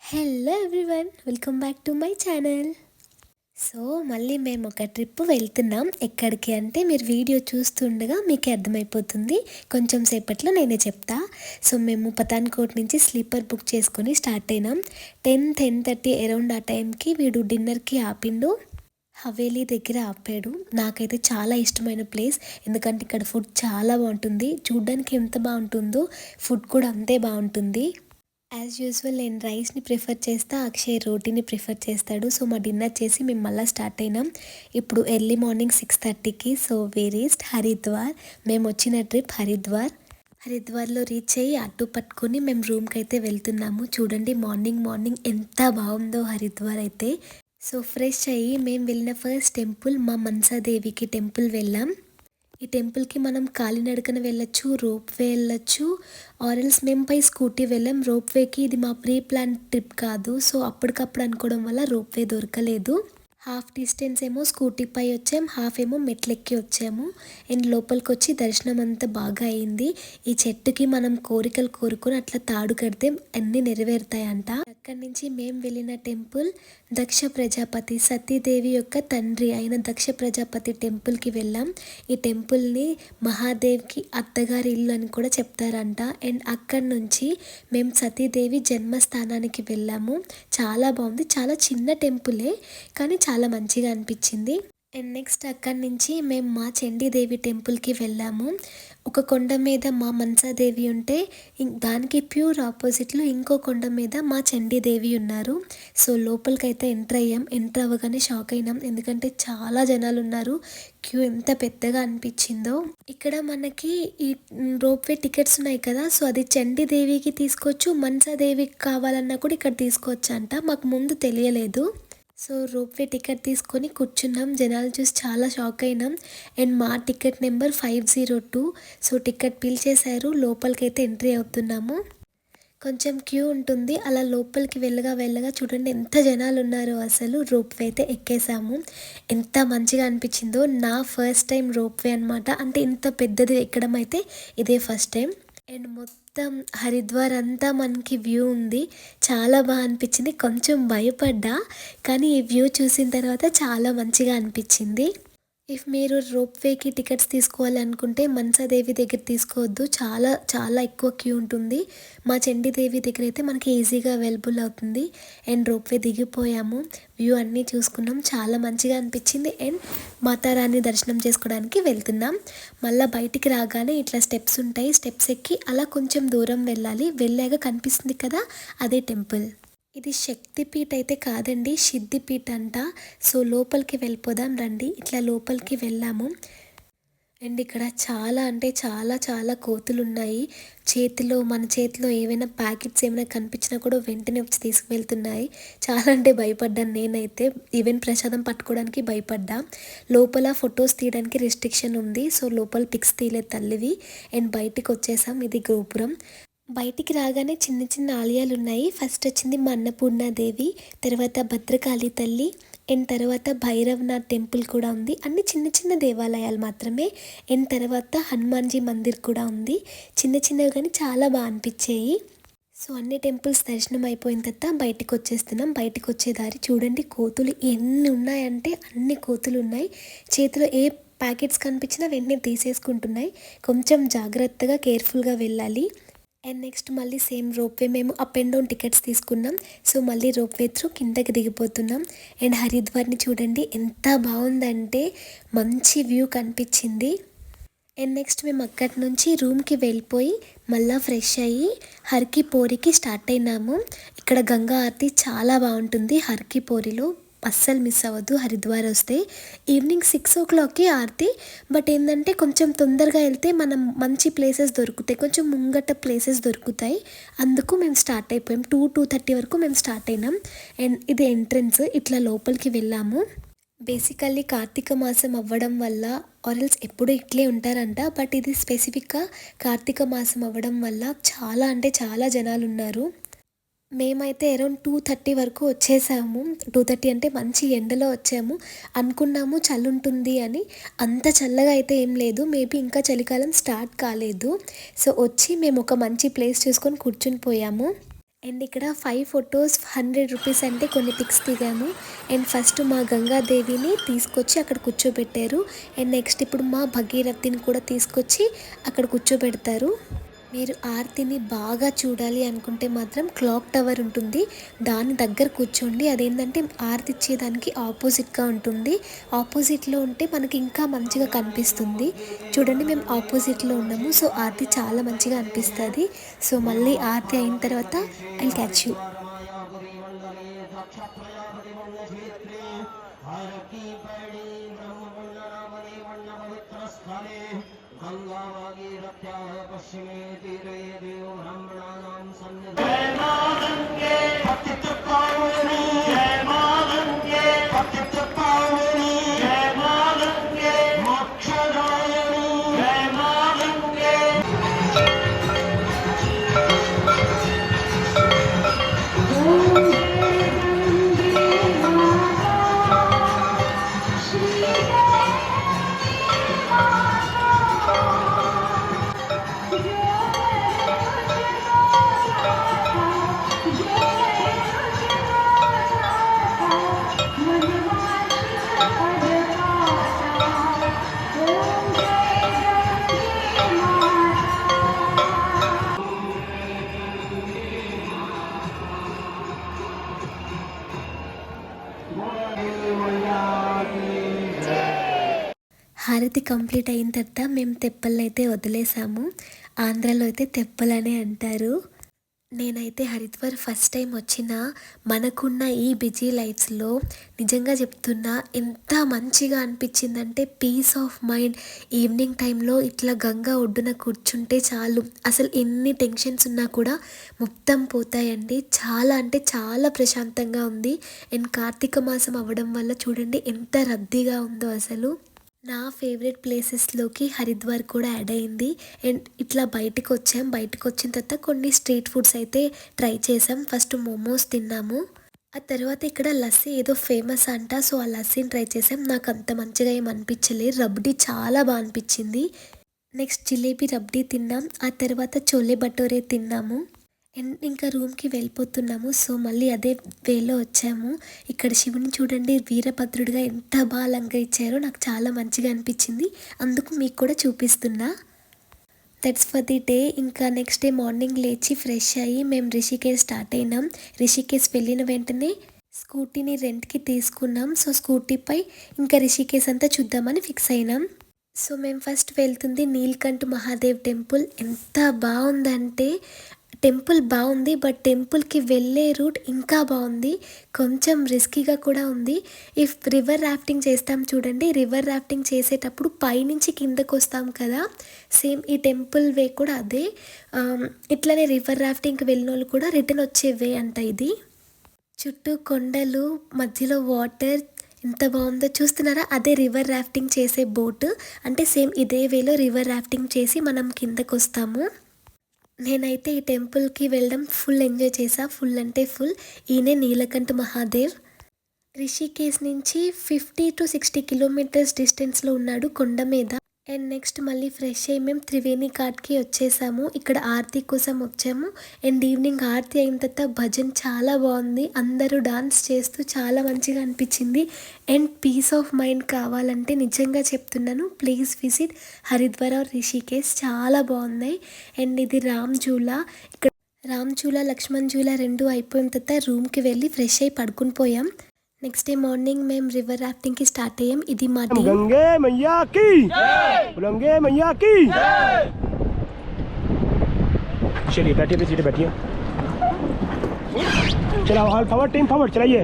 Hello everyone, welcome back to my channel. So మళ్ళీ మేము ఒక ట్రిప్ వెళ్తున్నాం. ఎక్కడికి అంటే మీరు వీడియో చూస్తుండగా మీకు అర్థమైపోతుంది. కొంచెం సేపట్లో నేనే చెప్తా. సో మేము పఠాన్కోట్ నుంచి స్లీపర్ బుక్ చేసుకొని స్టార్ట్ అయినాం. 10-10:30 అరౌండ్ ఆ టైంకి వీడు డిన్నర్కి ఆపిండు. హవేలీ దగ్గర ఆపాడు. నాకైతే చాలా ఇష్టమైన ప్లేస్, ఎందుకంటే ఇక్కడ ఫుడ్ చాలా బాగుంటుంది. చూడ్డానికి ఎంత బాగుంటుందో ఫుడ్ కూడా అంతే బాగుంటుంది. యాజ్ యూజువల్ నేను రైస్ని ప్రిఫర్ చేస్తా, అక్షయ్ రోటీని ప్రిఫర్ చేస్తాడు. సో మా డిన్నర్ చేసి మేము మళ్ళీ స్టార్ట్ అయినాం. ఇప్పుడు ఎర్లీ మార్నింగ్ 6:30కి. So we reached Haridwar. మేము వచ్చిన ట్రిప్ హరిద్వార్లో రీచ్ అయ్యి ఆటో పట్టుకొని మేము రూమ్కి అయితే వెళ్తున్నాము. చూడండి మార్నింగ్ ఎంత బాగుందో హరిద్వార్ అయితే. సో ఫ్రెష్ అయ్యి మేము వెళ్ళిన ఫస్ట్ టెంపుల్ మా మనసాదేవికి టెంపుల్ వెళ్ళాం. ఈ టెంపుల్కి మనం కాలినడకన వెళ్ళొచ్చు, రోప్వే వెళ్ళొచ్చు, ఆర్ఎల్స్ మేము పై స్కూటీ వెళ్ళాం. రోప్వేకి ఇది మా ప్రీ ప్లాన్ ట్రిప్ కాదు. సో అప్పటికప్పుడు అనుకోవడం వల్ల రోప్వే దొరకలేదు. హాఫ్ డిస్టెన్స్ ఏమో స్కూటీ పై వచ్చాము, హాఫ్ ఏమో మెట్లెక్కి వచ్చాము. అండ్ లోపలికి వచ్చి దర్శనం అంతా బాగా అయింది. ఈ చెట్టుకి మనం కోరికలు కోరుకొని అట్లా తాడు కడితే అన్నీ నెరవేరుతాయంట. అక్కడి నుంచి మేము వెళ్ళిన టెంపుల్ దక్ష ప్రజాపతి, సతీదేవి యొక్క తండ్రి అయిన దక్ష ప్రజాపతి టెంపుల్కి వెళ్ళాం. ఈ టెంపుల్ని మహాదేవ్కి అత్తగారి ఇల్లు అని కూడా చెప్తారంట. అండ్ అక్కడి నుంచి మేము సతీదేవి జన్మస్థానానికి వెళ్ళాము. చాలా బాగుంది. చాలా చిన్న టెంపులే కానీ చాలా మంచిగా అనిపించింది. అండ్ నెక్స్ట్ అక్కడి నుంచి మేము మా చండీదేవి టెంపుల్కి వెళ్ళాము. ఒక కొండ మీద మా మనసాదేవి ఉంటే దానికి ప్యూర్ ఆపోజిట్లో ఇంకో కొండ మీద మా చండీదేవి ఉన్నారు. సో లోపలికైతే ఎంటర్ అయ్యాం. ఎంటర్ అవ్వగానే షాక్ అయినాం, ఎందుకంటే చాలా జనాలు ఉన్నారు. క్యూ ఎంత పెద్దగా అనిపించిందో. ఇక్కడ మనకి ఈ రోప్వే టికెట్స్ ఉన్నాయి కదా, సో అది చండీదేవికి తీసుకోవచ్చు, మనసాదేవికి కావాలన్నా కూడా ఇక్కడ తీసుకోవచ్చు అంట. మాకు ముందు తెలియలేదు. సో రోప్వే టికెట్ తీసుకొని కూర్చున్నాం. జనాలు చూసి చాలా షాక్ అయినాం. అండ్ మా టికెట్ నెంబర్ 502. సో టికెట్ పిలిచేశారు. లోపలికైతే ఎంట్రీ అవుతున్నాము. కొంచెం క్యూ ఉంటుంది. అలా లోపలికి వెళ్ళగా చూడండి ఎంత జనాలు ఉన్నారో. అసలు రోప్వే అయితే ఎక్కేసాము. ఎంత మంచిగా అనిపించిందో. నా ఫస్ట్ టైం రోప్వే అనమాట. అంటే ఇంత పెద్దది ఎక్కడం అయితే ఇదే ఫస్ట్ టైం. అండ్ మొత్తం హరిద్వార్ అంతా మనకి వ్యూ ఉంది. చాలా బాగా అనిపించింది. కొంచెం భయపడ్డా, కానీ ఈ వ్యూ చూసిన తర్వాత చాలా మంచిగా అనిపించింది. ఇఫ్ మీరు రోప్వేకి టికెట్స్ తీసుకోవాలనుకుంటే మనసాదేవి దగ్గర తీసుకోవద్దు, చాలా చాలా ఎక్కువ క్యూ ఉంటుంది. మా చండీదేవి దగ్గర అయితే మనకి ఈజీగా అవైలబుల్ అవుతుంది. And ropeway దిగిపోయాము. వ్యూ అన్నీ చూసుకున్నాం. చాలా మంచిగా అనిపించింది. అండ్ మాతారాణి దర్శనం చేసుకోవడానికి వెళ్తున్నాం. మళ్ళీ బయటికి రాగానే ఇట్లా స్టెప్స్ ఉంటాయి. స్టెప్స్ ఎక్కి అలా కొంచెం దూరం వెళ్ళాలి. వెళ్ళాక కనిపిస్తుంది కదా, అదే టెంపుల్. ఇది శక్తిపీఠ అయితే కాదండి, సిద్ధిపీఠ అంట. సో లోపలికి వెళ్ళిపోదాం రండి. ఇట్లా లోపలికి వెళ్ళాము. అండ్ ఇక్కడ చాలా అంటే చాలా చాలా కోతులు ఉన్నాయి. మన చేతిలో ఏవైనా ప్యాకెట్స్ ఏమైనా కనిపించినా కూడా వెంటనే వచ్చి తీసుకువెళ్తున్నాయి. చాలా అంటే భయపడ్డాను నేనైతే. ఈవెన్ ప్రసాదం పట్టుకోవడానికి భయపడ్డా. లోపల ఫొటోస్ తీయడానికి రెస్ట్రిక్షన్ ఉంది. సో లోపల పిక్స్ తీయలేదు తల్లివి. అండ్ బయటికి వచ్చేసాం. ఇది గోపురం. బయటికి రాగానే చిన్న చిన్న ఆలయాలు ఉన్నాయి. ఫస్ట్ వచ్చింది మా అన్నపూర్ణాదేవి, తర్వాత భద్రకాళి తల్లి, అండ్ తర్వాత భైరవనాథ్ టెంపుల్ కూడా ఉంది. అన్ని చిన్న చిన్న దేవాలయాలు మాత్రమే. అండ్ తర్వాత హనుమాన్జీ మందిర్ కూడా ఉంది. చిన్న చిన్నవి కానీ చాలా బాగా అనిపించాయి. సో అన్ని టెంపుల్స్ దర్శనం అయిపోయిన తర్వాత బయటకు వచ్చేస్తున్నాం. బయటకు వచ్చే దారి చూడండి, కోతులు ఎన్ని ఉన్నాయంటే అన్ని కోతులు ఉన్నాయి. చేతిలో ఏ ప్యాకెట్స్ కనిపించినా వెంటనే తీసేసుకుంటున్నాయి. కొంచెం జాగ్రత్తగా కేర్ఫుల్గా వెళ్ళాలి. అండ్ నెక్స్ట్ మళ్ళీ సేమ్ రోప్వే. మేము అప్ అండ్ డౌన్ టికెట్స్ తీసుకున్నాం. సో మళ్ళీ రోప్వే త్రూ కిందకి దిగిపోతున్నాం. అండ్ హరిద్వార్ని చూడండి ఎంత బాగుందంటే మంచి వ్యూ కనిపించింది. అండ్ నెక్స్ట్ మేము అక్కడి నుంచి రూమ్కి వెళ్ళిపోయి మళ్ళీ ఫ్రెష్ అయ్యి హర్కి పోరికి స్టార్ట్ అయినాము. ఇక్కడ గంగా ఆరతి చాలా బాగుంటుంది హర్కి పోరిలో. అస్సలు మిస్ అవ్వద్దు హరిద్వార్ వస్తే. Evening 6 o'clockకి aarti. బట్ ఏంటంటే కొంచెం తొందరగా వెళ్తే మనం మంచి ప్లేసెస్ దొరుకుతాయి, కొంచెం ముంగట ప్లేసెస్ దొరుకుతాయి. అందుకు మేము స్టార్ట్ అయిపోయాం. 2-2:30 వరకు మేము స్టార్ట్ అయినాం. అండ్ ఇది ఎంట్రన్స్. ఇట్లా లోపలికి వెళ్ళాము. బేసికల్లీ కార్తీక మాసం అవ్వడం వల్ల ఆర్ఎల్స్ ఎప్పుడు ఇట్లే ఉంటారంట. బట్ ఇది స్పెసిఫిక్గా కార్తీక మాసం అవ్వడం వల్ల చాలా అంటే చాలా జనాలు ఉన్నారు. మేమైతే అరౌండ్ 2:30 వరకు వచ్చేసాము. 2:30 అంటే మంచి ఎండలో వచ్చాము. అనుకున్నాము చలి ఉంటుంది అని. అంత చల్లగా అయితే ఏం లేదు. మేబీ ఇంకా చలికాలం స్టార్ట్ కాలేదు. సో వచ్చి మేము ఒక మంచి ప్లేస్ చూసుకొని కూర్చుని పోయాము. అండ్ ఇక్కడ 5 ఫొటోస్ 100 రూపీస్ అంటే కొన్ని పిక్స్ దిగాము. అండ్ ఫస్ట్ మా గంగాదేవిని తీసుకొచ్చి అక్కడ కూర్చోబెట్టారు. అండ్ నెక్స్ట్ ఇప్పుడు మా భగీరథిని కూడా తీసుకొచ్చి అక్కడ కూర్చోబెడతారు. మీరు ఆరతిని బాగా చూడాలి అనుకుంటే మాత్రం క్లాక్ టవర్ ఉంటుంది, దాని దగ్గర కూర్చోండి. అదేంటంటే ఆరతి ఇచ్చేదానికి ఆపోజిట్గా ఉంటుంది. ఆపోజిట్లో ఉంటే మనకి ఇంకా మంచిగా కనిపిస్తుంది. చూడండి మేము ఆపోజిట్లో ఉన్నాము, సో ఆరతి చాలా మంచిగా అనిపిస్తుంది. సో మళ్ళీ ఆరతి అయిన తర్వాత ఐ విల్ క్యాచ్ యూ. गंगाभागीरथ्याः पश्चिमे तीरे देव ब्राह्मणानां सन्निधौ जय मां गंगे पतितपावनी जय मां गंगे पतितपावनी जय मां गंगे मोक्षदायिनी जय मां गंगे హారతి కంప్లీట్ అయిన తర్వాత మేము తెప్పలను అయితే వదిలేసాము. ఆంధ్రాలో అయితే తెప్పలనే అంటారు. నేనైతే హరిద్వార్ ఫస్ట్ టైం వచ్చిన మనకున్న ఈ బిజీ లైఫ్స్లో నిజంగా చెప్తున్నా ఎంత మంచిగా అనిపించిందంటే పీస్ ఆఫ్ మైండ్. ఈవినింగ్ టైంలో ఇట్లా గంగా ఒడ్డున కూర్చుంటే చాలు, అసలు ఎన్ని టెన్షన్స్ ఉన్నా కూడా మొత్తం పోతాయండి. చాలా అంటే చాలా ప్రశాంతంగా ఉంది. అండ్ కార్తీక మాసం అవ్వడం వల్ల చూడండి ఎంత రద్దీగా ఉందో. అసలు నా ఫేవరెట్ ప్లేసెస్లోకి హరిద్వార్ కూడా యాడ్ అయింది. అండ్ ఇట్లా బయటకు వచ్చాం. బయటకు వచ్చిన తర్వాత కొన్ని స్ట్రీట్ ఫుడ్స్ అయితే ట్రై చేసాం. ఫస్ట్ మోమోస్ తిన్నాము, ఆ తర్వాత ఇక్కడ లస్సీ ఏదో ఫేమస్ అంట, సో ఆ లస్సీని ట్రై చేసాం. నాకు అంత మంచిగా ఏం అనిపించలేదు. రబ్డీ చాలా బాగా అనిపించింది. నెక్స్ట్ జిలేబీ రబ్డీ తిన్నాం, ఆ తర్వాత చోలే భటోరే తిన్నాము. అండ్ ఇంకా రూమ్కి వెళ్ళిపోతున్నాము. సో మళ్ళీ అదే వేలో వచ్చాము. ఇక్కడ శివుని చూడండి వీరభద్రుడిగా ఎంత బాగా అలంకరించారో, నాకు చాలా మంచిగా అనిపించింది. అందుకు మీకు కూడా చూపిస్తున్నా. That's for the day. ఇంకా నెక్స్ట్ డే మార్నింగ్ లేచి ఫ్రెష్ అయ్యి మేము రిషికేశ్ స్టార్ట్ అయినాం. రిషికేశ్ వెళ్ళిన వెంటనే స్కూటీని రెంట్కి తీసుకున్నాం. సో స్కూటీపై ఇంకా రిషికేశ్ అంతా చూద్దామని ఫిక్స్ అయినాం. సో మేము ఫస్ట్ వెళ్తుంది నీల్కంఠ్ మహాదేవ్ టెంపుల్. ఎంత బాగుందంటే టెంపుల్ బాగుంది, బట్ టెంపుల్కి వెళ్ళే రూట్ ఇంకా బాగుంది. కొంచెం రిస్కీగా కూడా ఉంది. ఇఫ్ రివర్ రాఫ్టింగ్ చేస్తాం చూడండి, రివర్ రాఫ్టింగ్ చేసేటప్పుడు పైనుంచి కిందకు వస్తాం కదా, సేమ్ ఈ టెంపుల్ వే కూడా అదే. ఇట్లనే రివర్ రాఫ్టింగ్కి వెళ్ళిన వాళ్ళు కూడా రిటర్న్ వచ్చే వే అంట ఇది. చుట్టూ కొండలు, మధ్యలో వాటర్, ఎంత బాగుందో చూస్తున్నారా. అదే రివర్ రాఫ్టింగ్ చేసే బోట్. అంటే సేమ్ ఇదే వేలో రివర్ రాఫ్టింగ్ చేసి మనం కిందకు వస్తాము. నేనైతే ఈ టెంపుల్కి వెళ్ళడం ఫుల్ ఎంజాయ్ చేసా. ఫుల్ అంటే ఫుల్. ఈయనే నీలకంఠ మహాదేవ్. రిషికేశ్ నుంచి 50 to 60 కిలోమీటర్స్ డిస్టెన్స్లో ఉన్నాడు కొండ మీద. అండ్ నెక్స్ట్ మళ్ళీ ఫ్రెష్ అయ్యి మేము త్రివేణి ఘాట్కి వచ్చేసాము. ఇక్కడ ఆరతి కోసం వచ్చాము. అండ్ ఈవినింగ్ ఆరతి అయిన తర్వాత భజన్ చాలా బాగుంది. అందరూ డాన్స్ చేస్తూ చాలా మంచిగా అనిపించింది. అండ్ పీస్ ఆఫ్ మైండ్ కావాలంటే నిజంగా చెప్తున్నాను, please visit Haridwar or Rishikesh, చాలా బాగున్నాయి. అండ్ ఇది రామ్ జూలా. ఇక్కడ రామ్ జూలా, లక్ష్మణ్ జూలా రెండు అయిపోయిన తర్వాత రూమ్కి వెళ్ళి ఫ్రెష్ అయ్యి పడుకుని పోయాం. నెక్స్ట్ డే మార్నింగ్ మేము రివర్ రాఫ్టింగ్ కి స్టార్ట్ అయ్యాం. ఇది మా టీం. गंगे मैया की जय, गंगे मैया की जय। चलिए बैठिए, पे सीट बैठिए। चलाओ ऑल फॉरवर्ड, टीम फॉरवर्ड, चलाइए।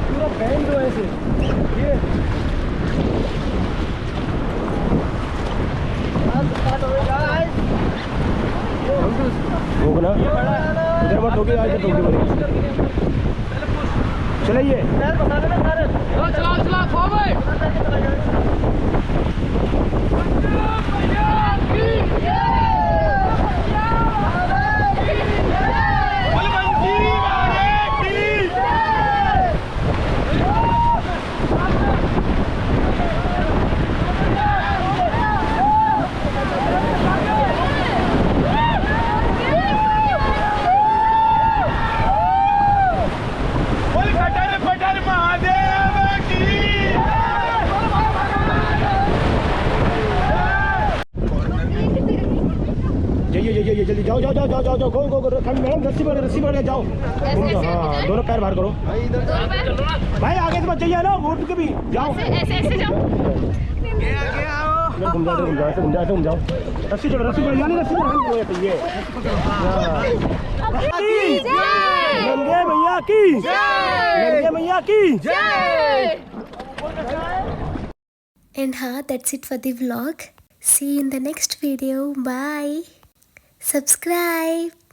पूरा बैंड दो ऐसे ये होगा ना, इधर मत होगी, आज होगी बोले। चलिए चला फॉरवर्ड। ये जल्दी जाओ जाओ जाओ जाओ जाओ जाओ गो गो मैडम रस्सी पकड़ के जाओ घूम जाओ हाँ दोनों पैर बाहर करो भाई आगे से मत जाइए ना उठ के भी जाओ ऐसे जाओ। घूम जाओ ऐसे घूम जाओ रस्सी चढ़ो यानी रस्सी चढ़ो ये गंगे मैया की गंगे मैया की And that's it for the vlog. See you in the next video. Bye. Subscribe.